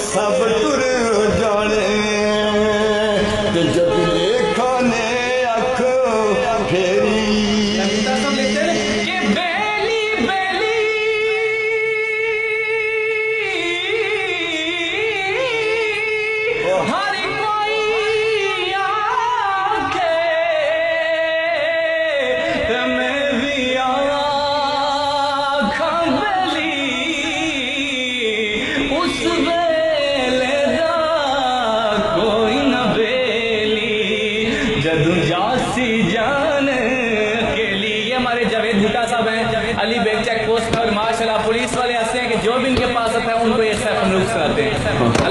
सब तुर जाने जब देखा ने अख फेरी अली बेग चेक पोस्ट पर माशाल्लाह पुलिस वाले हंसते हैं कि जो भी इनके पास आता है उनको ये सैफ हम लोग सुनाते हैं।